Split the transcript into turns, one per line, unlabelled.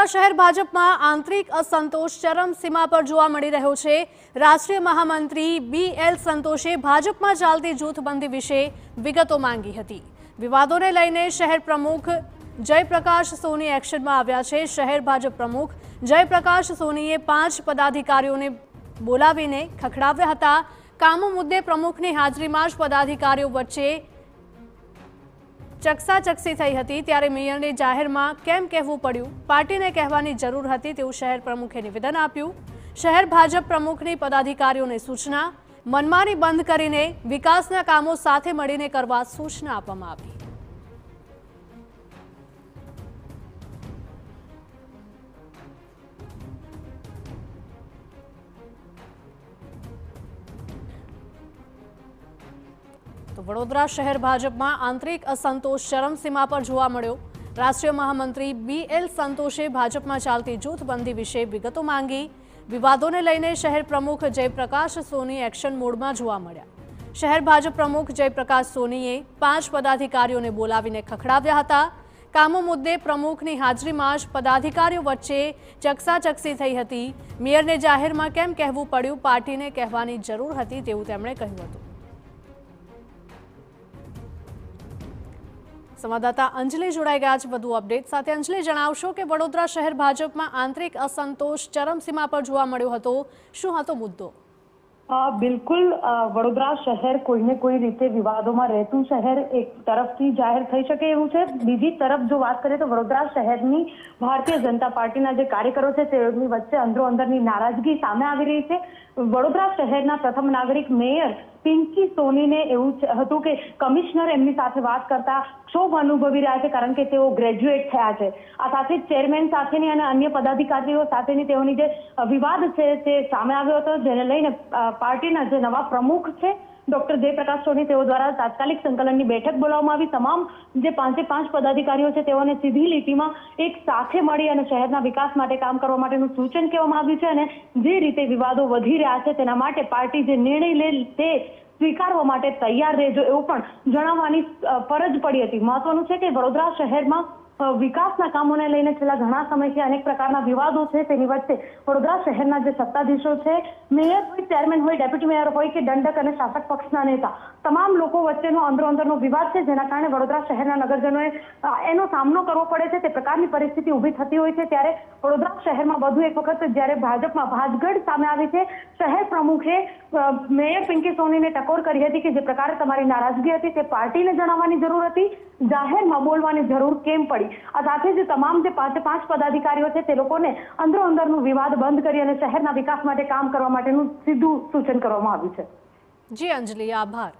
વડોદરા શહેર ભાજપમાં આંતરિક અસંતોષ ચરમસીમા પર જોવા મળી રહ્યો છે। રાષ્ટ્રીય મહામંત્રી BL સંતોષે ભાજપમાં ચાલતી જૂથબંધી વિશે વિગતો માંગી હતી। વિવાદોને લઈને શહેર પ્રમુખ જયપ્રકાશ સોની એક્શનમાં આવ્યા છે। શહેર ભાજપ પ્રમુખ જયપ્રકાશ સોનીએ 5 પદાધિકારીઓને બોલાવીને ખખડાવ્યા હતા। કામો મુદ્દે પ્રમુખની હાજરીમાં જ પદાધિકારીઓ વચ્ચે ચકસાચકસી થઈ હતી। ત્યારે મેયરને જાહેરમાં કેમ કહેવું પડ્યું, પાર્ટીને કહેવાની જરૂર હતી તેવું શહેર પ્રમુખે નિવેદન આપ્યું। શહેર ભાજપ પ્રમુખની પદાધિકારીઓને સૂચના, મનમાની બંધ કરીને વિકાસના કામો સાથે મળીને કરવા સૂચના આપવામાં આવી। તો વડોદરા શહેર ભાજપમાં આંતરિક અસંતોષ ચરમસીમા પર જોવા મળ્યો। રાષ્ટ્રીય મહામંત્રી BL સંતોષે ભાજપમાં ચાલતી જૂથબંધી વિશે વિગતો માંગી। વિવાદોને લઈને શહેર પ્રમુખ જયપ્રકાશ સોની એક્શન મોડમાં જોવા મળ્યા। શહેર ભાજપ પ્રમુખ જયપ્રકાશ સોનીએ 5 પદાધિકારીઓને બોલાવીને ખખડાવ્યા હતા। કામો મુદ્દે પ્રમુખની હાજરીમાં જ પદાધિકારીઓ વચ્ચે ચકસાચકસી થઈ હતી। મેયરને જાહેરમાં કેમ કહેવું પડ્યું, પાર્ટીને કહેવાની જરૂર હતી તેવું તેમણે કહ્યું હતું। સંવાદદાતા અંજલિ જોડાઈ ગયા છે વધુ અપડેટ સાથે। અંજલિ, જણાવશો કે વડોદરા શહેર ભાજપમાં આંતરિક અસંતોષ ચરમસીમા પર જોવા મળ્યો હતો, શું હતો મુદ્દો?
બિલકુલ, વડોદરા શહેર કોઈને કોઈ રીતે વિવાદોમાં રહેતું શહેર એક તરફથી જાહેર થઈ શકે એવું છે। બીજી તરફ જો વાત કરીએ તો વડોદરા શહેરની ભારતીય જનતા પાર્ટીના જે કાર્યકરો છે તેમની વચ્ચે અંદરો અંદરની નારાજગી સામે આવી રહી છે। વડોદરા શહેરના પ્રથમ નાગરિક મેયર પિંકી સોનીને એવું હતું કે કમિશનર એમની સાથે વાત કરતા ક્ષોભ અનુભવી રહ્યા છે, કારણ કે તેઓ ગ્રેજ્યુએટ થયા છે। આ સાથે ચેરમેન સાથેની અને અન્ય પદાધિકારીઓ સાથેની તેઓની જે વિવાદ છે તે સામે આવ્યો હતો, જેને લઈને પાર્ટીના જે નવા પ્રમુખ છે ડોક્ટર જયપ્રકાશ સોની તેઓ દ્વારા તાત્કાલિક સંકલનની બેઠક બોલાવવામાં આવી। તમામ જે 5 પદાધિકારીઓ છે તેઓને સીધી લીટીમાં એક સાથે મળી અને શહેરના વિકાસ માટે કામ કરવા માટેનું સૂચન કહેવામાં આવ્યું છે। અને જે રીતે વિવાદો વધી રહ્યા છે તેના માટે પાર્ટી જે નિર્ણય લે તે સ્વીકારવા માટે તૈયાર રહેજો એવું પણ જણાવવાની ફરજ પડી હતી। મહત્વનું છે કે વડોદરા શહેરમાં વિકાસના કામોને લઈને છેલ્લા ઘણા સમયથી અનેક પ્રકારના વિવાદો છે, તેની વચ્ચે વડોદરા શહેરના જે સત્તાધીશો છે, મેયર હોય, ચેરમેન હોય, ડેપ્યુટી મેયર હોય કે દંડક અને શાસક પક્ષના નેતા, તમામ લોકો વચ્ચેનો અંદરનો વિવાદ છે, જેના કારણે વડોદરા શહેરના નગરજનોએ એનો સામનો કરવો પડે છે। તે પ્રકારની પરિસ્થિતિ ઊભી થતી હોય છે ત્યારે વડોદરા શહેરમાં વધુ એક વખત જ્યારે ભાજપમાં ભાજગઢ સામે આવી છે, શહેર પ્રમુખે મેયર પિંકી સોનીને ટકોર કરી હતી કે જે પ્રકારે તમારી નારાજગી હતી તે પાર્ટીને જણાવવાની જરૂર હતી, જાહેરમાં બોલવાની જરૂર કેમ પડી। આ સાથે જ તમામ જે 5 પદાધિકારીઓ છે તે લોકોને અંદરો અંદરનું વિવાદ બંધ કરી અને શહેરના વિકાસ માટે કામ કરવા માટેનું સીધું સૂચન કરવામાં આવ્યું છે।
જી અંજલિ, આભાર।